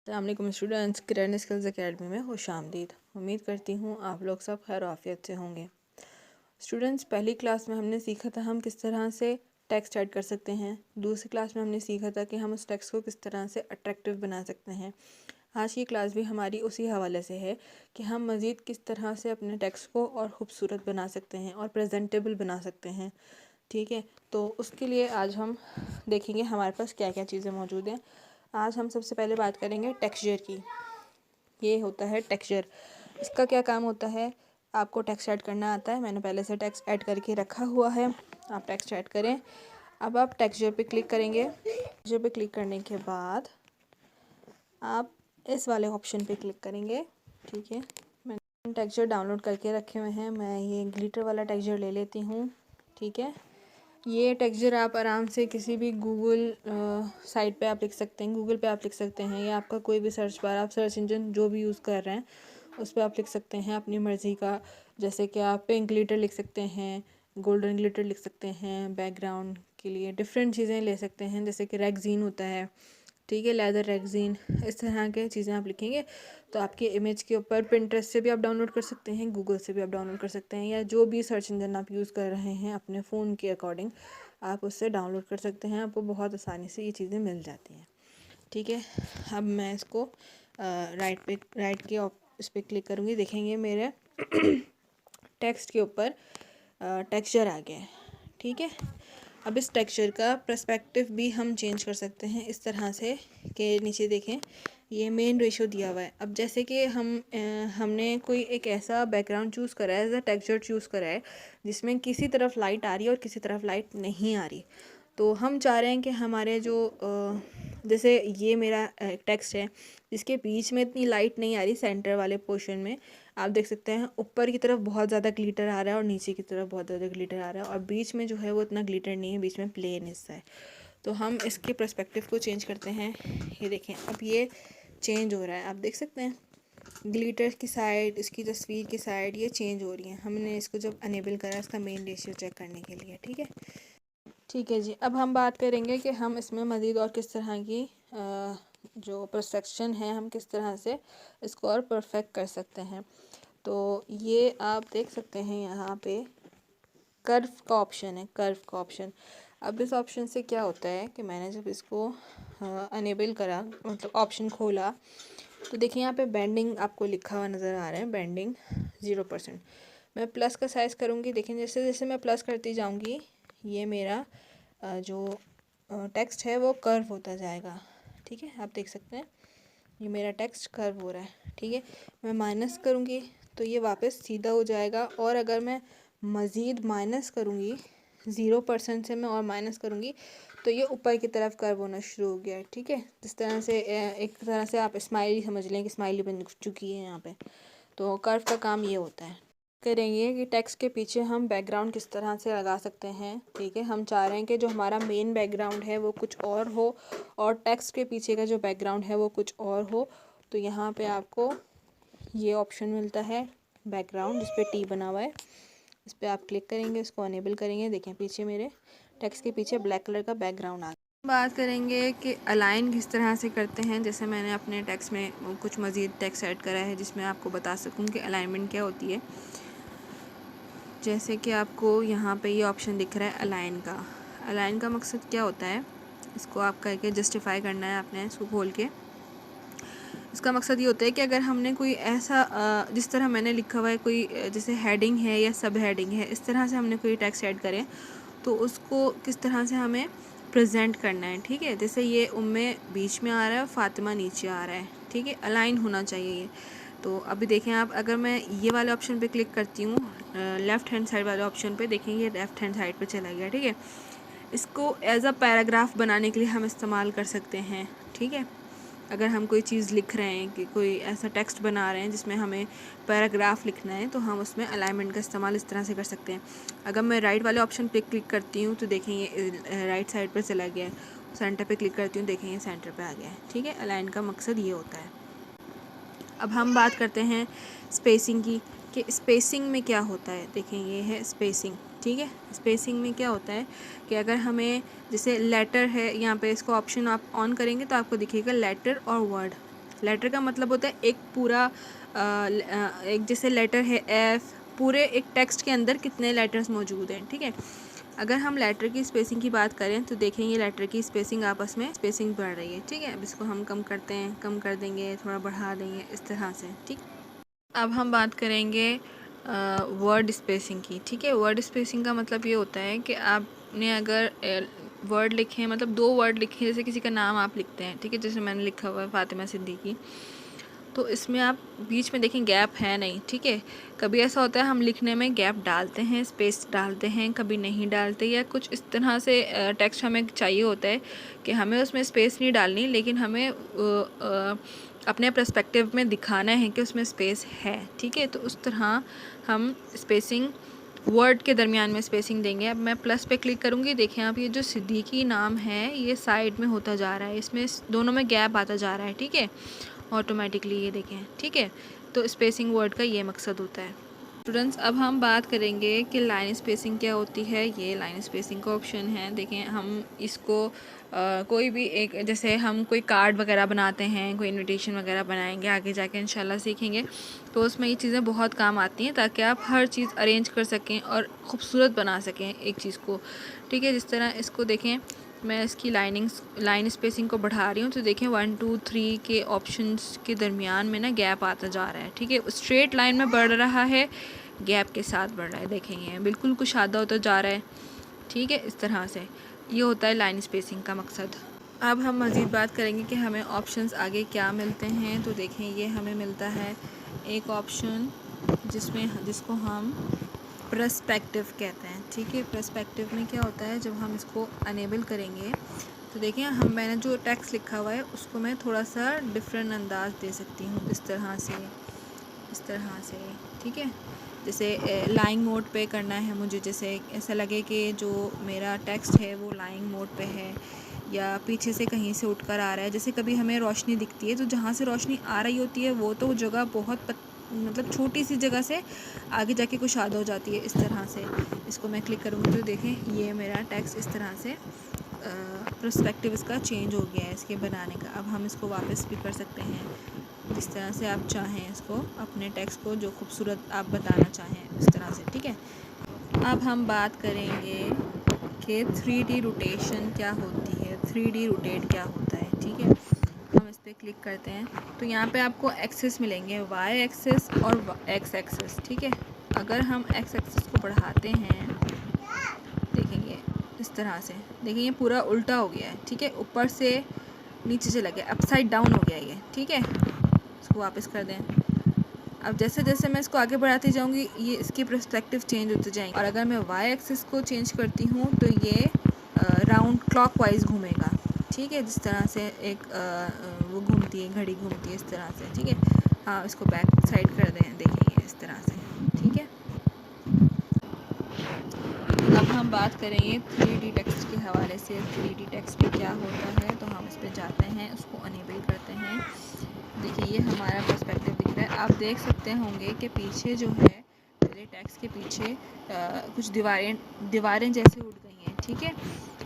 अस्सलाम वालेकुम students, grand skills academy में खुशामदीद। उम्मीद करती हूँ आप लोग सब खैर आफियत से होंगे। स्टूडेंट्स, पहली क्लास में हमने सीखा था हम किस तरह से टेक्स्ट ऐड कर सकते हैं। दूसरी क्लास में हमने सीखा था कि हम उस टेक्स्ट को किस तरह से अट्रैक्टिव बना सकते हैं। आज की क्लास भी हमारी उसी हवाले से है कि हम मज़ीद किस तरह से अपने टेक्स्ट को और ख़ूबसूरत बना सकते हैं और प्रेजेंटेबल बना सकते हैं। ठीक है, तो उसके लिए आज हम देखेंगे हमारे पास क्या क्या चीज़ें मौजूद हैं। आज हम सबसे पहले बात करेंगे टेक्सचर की। ये होता है टेक्सचर। इसका क्या काम होता है? आपको टेक्स्ट ऐड करना आता है, मैंने पहले से टेक्स्ट ऐड करके रखा हुआ है। आप टेक्स्ट ऐड करें। अब आप टेक्सचर पे क्लिक करेंगे। टेक्सचर पे क्लिक करने के बाद आप इस वाले ऑप्शन पे क्लिक करेंगे। ठीक है, मैंने टेक्सचर डाउनलोड करके रखे हुए हैं। मैं ये ग्लिटर वाला टेक्सचर ले लेती हूँ। ठीक है, ये टेक्सचर आप आराम से किसी भी गूगल साइट पे आप लिख सकते हैं, गूगल पे आप लिख सकते हैं, या आपका कोई भी सर्च बार, आप सर्च इंजन जो भी यूज़ कर रहे हैं उस पर आप लिख सकते हैं अपनी मर्ज़ी का। जैसे कि आप पिंक ग्लिटर लिख सकते हैं, गोल्डन ग्लिटर लिख सकते हैं, बैकग्राउंड के लिए डिफरेंट चीज़ें ले सकते हैं, जैसे कि रेक्सीन होता है। ठीक है, लेदर रेक्सीन, इस तरह के चीज़ें आप लिखेंगे तो आपकी इमेज के ऊपर पिंटरेस्ट से भी आप डाउनलोड कर सकते हैं, गूगल से भी आप डाउनलोड कर सकते हैं, या जो भी सर्च इंजन आप यूज़ कर रहे हैं अपने फ़ोन के अकॉर्डिंग आप उससे डाउनलोड कर सकते हैं। आपको बहुत आसानी से ये चीज़ें मिल जाती हैं। ठीक है, अब मैं इसको राइट के इस पर क्लिक करूँगी। देखेंगे मेरे टेक्स्ट के ऊपर टेक्सचर आ गया है। ठीक है, अब इस टेक्सचर का पर्सपेक्टिव भी हम चेंज कर सकते हैं इस तरह से कि नीचे देखें ये मेन रेशो दिया हुआ है। अब जैसे कि हमने कोई एक ऐसा बैकग्राउंड चूज़ करा है, ऐसा टेक्सचर चूज़ करा है जिसमें किसी तरफ लाइट आ रही है और किसी तरफ लाइट नहीं आ रही। तो हम चाह रहे हैं कि हमारे जो जैसे ये मेरा टेक्स्ट है जिसके बीच में इतनी लाइट नहीं आ रही, सेंटर वाले पोर्शन में आप देख सकते हैं ऊपर की तरफ बहुत ज़्यादा ग्लिटर आ रहा है और नीचे की तरफ बहुत ज़्यादा ग्लिटर आ रहा है, और बीच में जो है वो इतना ग्लिटर नहीं है, बीच में प्लेन हिस्सा है। तो हम इसके पर्सपेक्टिव को चेंज करते हैं। ये देखें, अब ये चेंज हो रहा है, आप देख सकते हैं ग्लिटर की साइड, इसकी तस्वीर की साइड ये चेंज हो रही है। हमने इसको जब अनेबल करा इसका मेन रेशियो चेक करने के लिए। ठीक है जी, अब हम बात करेंगे कि हम इसमें मज़ीद और किस तरह की जो परफेक्शन है हम किस तरह से इसको और परफेक्ट कर सकते हैं। तो ये आप देख सकते हैं यहाँ पे कर्व का ऑप्शन है, कर्व का ऑप्शन। अब इस ऑप्शन से क्या होता है कि मैंने जब इसको अनेबल करा, मतलब ऑप्शन खोला, तो देखिए यहाँ पे बेंडिंग आपको लिखा हुआ नज़र आ रहा है, बेंडिंग 0%। मैं प्लस का साइज़ करूँगी। देखें जैसे जैसे मैं प्लस करती जाऊँगी ये मेरा जो टेक्स्ट है वो कर्व होता जाएगा। ठीक है, आप देख सकते हैं ये मेरा टेक्स्ट कर्व हो रहा है। ठीक है, मैं माइनस करूँगी तो ये वापस सीधा हो जाएगा, और अगर मैं मज़ीद माइनस करूँगी 0% से मैं और माइनस करूँगी तो ये ऊपर की तरफ कर्व होना शुरू हो गया है। ठीक है, जिस तरह से एक तरह से आप स्माइली समझ लें कि स्माइली बन चुकी है यहाँ पे। तो कर्व का काम ये होता है। करेंगे कि टेक्स्ट के पीछे हम बैकग्राउंड किस तरह से लगा सकते हैं। ठीक है, हम चाह रहे हैं कि जो हमारा मेन बैकग्राउंड है वो कुछ और हो और टेक्स्ट के पीछे का जो बैकग्राउंड है वो कुछ और हो। तो यहाँ पे आपको ये ऑप्शन मिलता है बैकग्राउंड, जिस पे टी बना हुआ है, इस पर आप क्लिक करेंगे, इसको अनेबल करेंगे। देखें पीछे मेरे टेक्स्ट के पीछे ब्लैक कलर का बैकग्राउंड आ गया। बात करेंगे कि अलाइन किस तरह से करते हैं। जैसे मैंने अपने टेक्स्ट में कुछ मज़ीद टेक्स्ट ऐड करा है जिसमें आपको बता सकूं कि अलाइनमेंट क्या होती है। जैसे कि आपको यहाँ पे ये ऑप्शन दिख रहा है अलाइन का। अलाइन का मकसद क्या होता है, इसको आप करके जस्टिफाई करना है आपने इसको खोल के। इसका मकसद ये होता है कि अगर हमने कोई ऐसा जिस तरह मैंने लिखा हुआ है कोई जैसे हेडिंग है या सब हेडिंग है, इस तरह से हमने कोई टेक्स्ट ऐड करें तो उसको किस तरह से हमें प्रेजेंट करना है। ठीक है, जैसे ये उम्मे बीच में आ रहा है और फातिमा नीचे आ रहा है। ठीक है, अलाइन होना चाहिए ये। तो अभी देखें आप, अगर मैं ये वाले ऑप्शन पे क्लिक करती हूँ लेफ़्ट हैंड साइड वाले ऑप्शन पे, देखें ये लेफ़्ट हैंड साइड पे चला गया। ठीक है, इसको एज अ पैराग्राफ बनाने के लिए हम इस्तेमाल कर सकते हैं। ठीक है, अगर हम कोई चीज़ लिख रहे हैं कि कोई ऐसा टेक्स्ट बना रहे हैं जिसमें हमें पैराग्राफ लिखना है तो हम उसमें अलाइनमेंट का इस्तेमाल इस तरह से कर सकते हैं। अगर मैं राइट वाले ऑप्शन पे क्लिक करती हूँ तो देखें ये राइट साइड पर चला गया है। सेंटर पे क्लिक करती हूँ, देखें ये सेंटर पे आ गया है। ठीक है, अलाइन का मकसद ये होता है। अब हम बात करते हैं स्पेसिंग की, कि स्पेसिंग में क्या होता है। देखें ये है स्पेसिंग। ठीक है, स्पेसिंग में क्या होता है कि अगर हमें जैसे लेटर है यहाँ पे, इसको ऑप्शन आप ऑन करेंगे तो आपको दिखेगा लेटर और वर्ड। लेटर का मतलब होता है एक पूरा एक जैसे लेटर है एफ, पूरे एक टेक्स्ट के अंदर कितने लेटर्स मौजूद हैं, ठीक है। अगर हम लेटर की स्पेसिंग की बात करें तो देखेंगे लेटर की स्पेसिंग आपस में स्पेसिंग बढ़ रही है, ठीक है। अब इसको हम कम करते हैं, कम कर देंगे, थोड़ा बढ़ा देंगे, इस तरह से, ठीक। अब हम बात करेंगे वर्ड स्पेसिंग की, ठीक है। वर्ड स्पेसिंग का मतलब ये होता है कि आपने अगर वर्ड लिखे, मतलब 2 वर्ड लिखे, जैसे किसी का नाम आप लिखते हैं, ठीक है, जैसे मैंने लिखा हुआ है फ़ातिमा सिद्दीकी, तो इसमें आप बीच में देखें गैप है नहीं, ठीक है। कभी ऐसा होता है हम लिखने में गैप डालते हैं, स्पेस डालते हैं, कभी नहीं डालते, या कुछ इस तरह से टेक्स्ट हमें चाहिए होता है कि हमें उसमें स्पेस नहीं डालनी, लेकिन हमें अपने पर्सपेक्टिव में दिखाना है कि उसमें स्पेस है, ठीक है। तो उस तरह हम स्पेसिंग वर्ड के दरमियान में स्पेसिंग देंगे। अब मैं प्लस पे क्लिक करूँगी, देखें आप ये जो सिद्दीकी नाम है ये साइड में होता जा रहा है, इसमें दोनों में गैप आता जा रहा है, ठीक है, ऑटोमेटिकली, ये देखें, ठीक है। तो स्पेसिंग वर्ड का ये मकसद होता है। स्टूडेंट्स, अब हम बात करेंगे कि लाइन स्पेसिंग क्या होती है। ये लाइन स्पेसिंग का ऑप्शन है, देखें हम इसको कोई भी एक, जैसे हम कोई कार्ड वगैरह बनाते हैं, कोई इनविटेशन वगैरह बनाएंगे, आगे जाके इंशाल्लाह सीखेंगे, तो उसमें ये चीज़ें बहुत काम आती हैं ताकि आप हर चीज़ अरेंज कर सकें और ख़ूबसूरत बना सकें एक चीज़ को, ठीक है। जिस तरह इसको देखें, मैं इसकी लाइन स्पेसिंग को बढ़ा रही हूँ, तो देखें 1 2 3 के ऑप्शंस के दरमियान में ना गैप आता जा रहा है, ठीक है। स्ट्रेट लाइन में बढ़ रहा है, गैप के साथ बढ़ रहा है, देखेंगे बिल्कुल कुशादा होता जा रहा है, ठीक है। इस तरह से ये होता है लाइन स्पेसिंग का मकसद। अब हम मज़ीद बात करेंगे कि हमें ऑप्शंस आगे क्या मिलते हैं। तो देखें ये हमें मिलता है एक ऑप्शन जिसको हम पर्सपेक्टिव कहते हैं, ठीक है। पर्सपेक्टिव में क्या होता है, जब हम इसको अनेबल करेंगे तो देखिए मैंने जो टेक्स्ट लिखा हुआ है उसको मैं थोड़ा सा डिफरेंट अंदाज दे सकती हूँ, इस तरह से, ठीक है। जैसे लाइंग मोड पे करना है मुझे, जैसे ऐसा लगे कि जो मेरा टेक्स्ट है वो लाइंग मोड पे है या पीछे से कहीं से उठकर आ रहा है। जैसे कभी हमें रोशनी दिखती है तो जहाँ से रोशनी आ रही होती है वो तो जगह बहुत मतलब छोटी सी जगह से आगे जाके कुशादा हो जाती है, इस तरह से। इसको मैं क्लिक करूँगी तो देखें ये मेरा टेक्स्ट इस तरह से पर्सपेक्टिव इसका चेंज हो गया है इसके बनाने का। अब हम इसको वापस भी कर सकते हैं जिस तरह से आप चाहें, इसको अपने टेक्स्ट को जो खूबसूरत आप बताना चाहें उस तरह से, ठीक है। अब हम बात करेंगे कि 3D रोटेशन क्या होती है, 3D रोटेट क्या होता है, ठीक है। हम इस पर क्लिक करते हैं तो यहाँ पे आपको एक्सेस मिलेंगे, वाई एक्सेस और एक्स एक्सेस, ठीक है। अगर हम एक्स एक्सेस को बढ़ाते हैं, देखेंगे इस तरह से, देखिए ये पूरा उल्टा हो गया है, ठीक है, ऊपर से नीचे चला गया, अपसाइड डाउन हो गया ये, ठीक है। इसको वापस कर दें। अब जैसे जैसे मैं इसको आगे बढ़ाती जाऊंगी ये इसकी पर्सपेक्टिव चेंज होते जाएंगे, और अगर मैं वाई एक्सिस को चेंज करती हूँ तो ये राउंड क्लॉकवाइज घूमेगा, ठीक है। जिस तरह से एक वो घूमती है, घड़ी घूमती है, इस तरह से, ठीक है। हाँ, इसको बैक साइड कर दें, देखेंगे इस तरह से, ठीक है। अब हम बात करेंगे 3D टेक्स्ट के हवाले से। 3D टेक्स्ट क्या होता है, तो हम इस पर जाते हैं, उसको अनेबल करते हैं। देखिए ये हमारा पर्सपेक्टिव दिख रहा है, आप देख सकते होंगे कि पीछे जो है मेरे टेक्स्ट के पीछे कुछ दीवारें जैसे उठ गई हैं, ठीक है।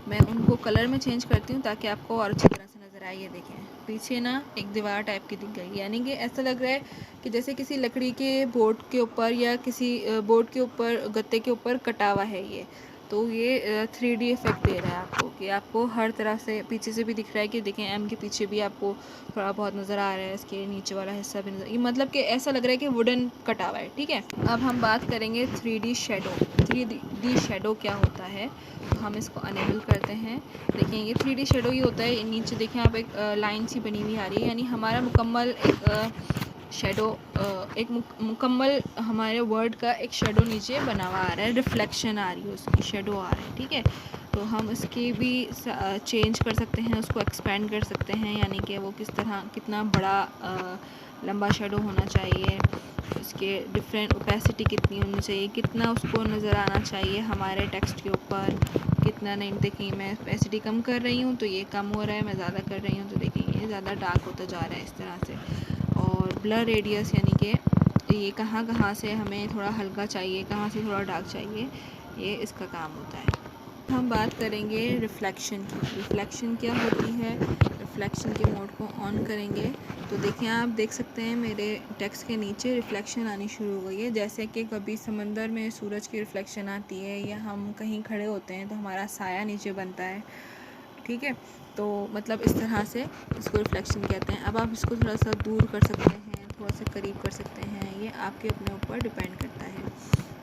मैं उनको कलर में चेंज करती हूँ ताकि आपको और अच्छी तरह से नज़र आए। ये देखें पीछे ना एक दीवार टाइप की दिख गई, यानी कि ऐसा लग रहा है कि जैसे किसी लकड़ी के बोर्ड के ऊपर या किसी बोर्ड के ऊपर, गत्ते के ऊपर कटा हुआ है ये। तो ये 3D इफ़ेक्ट दे रहा है आपको, कि आपको हर तरह से पीछे से भी दिख रहा है, कि देखें एम के पीछे भी आपको थोड़ा बहुत नज़र आ रहा है, इसके नीचे वाला हिस्सा भी नज़र, ये मतलब कि ऐसा लग रहा है कि वुडन कटा हुआ है, ठीक है। अब हम बात करेंगे 3D शेडो। 3D शेडो क्या होता है, तो हम इसको अनेबल करते हैं। देखें ये 3D शेडो ही होता है, नीचे देखें आप एक लाइन सी बनी हुई आ रही है, यानी हमारा मुकम्मल एक शेडो, एक मुकम्मल हमारे वर्ड का एक शेडो नीचे बना हुआ आ रहा है, रिफ्लेक्शन आ रही है उसकी, शेडो आ रहा है, ठीक है। तो हम उसकी भी चेंज कर सकते हैं, उसको एक्सपेंड कर सकते हैं, यानी कि वो किस तरह, कितना बड़ा लंबा शेडो होना चाहिए, उसके डिफरेंट ओपेसिटी कितनी होनी चाहिए, कितना उसको नज़र आना चाहिए हमारे टेक्स्ट के ऊपर, कितना नहीं। देखिए मैं ओपेसिटी कम कर रही हूँ तो ये कम हो रहा है, मैं ज़्यादा कर रही हूँ तो देखिए ये ज़्यादा डार्क होता जा रहा है, इस तरह से। और ब्लर रेडियस, यानी कि ये कहाँ कहाँ से हमें थोड़ा हल्का चाहिए, कहाँ से थोड़ा डार्क चाहिए, ये इसका काम होता है। हम बात करेंगे रिफ्लेक्शन की। रिफ्लेक्शन क्या होती है, रिफ्लेक्शन के मोड को ऑन करेंगे तो देखिए, आप देख सकते हैं मेरे टेक्स्ट के नीचे रिफ्लेक्शन आनी शुरू हो गई है। जैसे कि कभी समंदर में सूरज की रिफ्लेक्शन आती है या हम कहीं खड़े होते हैं तो हमारा साया नीचे बनता है, ठीक है। तो मतलब इस तरह से इसको रिफ्लेक्शन कहते हैं। अब आप इसको थोड़ा सा दूर कर सकते हैं, थोड़ा सा करीब कर सकते हैं, ये आपके अपने ऊपर डिपेंड करता है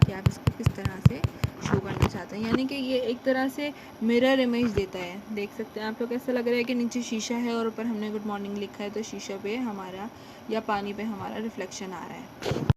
कि आप इसको किस तरह से शो करना चाहते हैं। यानी कि ये एक तरह से मिरर इमेज देता है। देख सकते हैं आप लोग, ऐसा लग रहा है कि नीचे शीशा है और ऊपर हमने गुड मॉर्निंग लिखा है, तो शीशा पे हमारा या पानी पे हमारा रिफ्लेक्शन आ रहा है।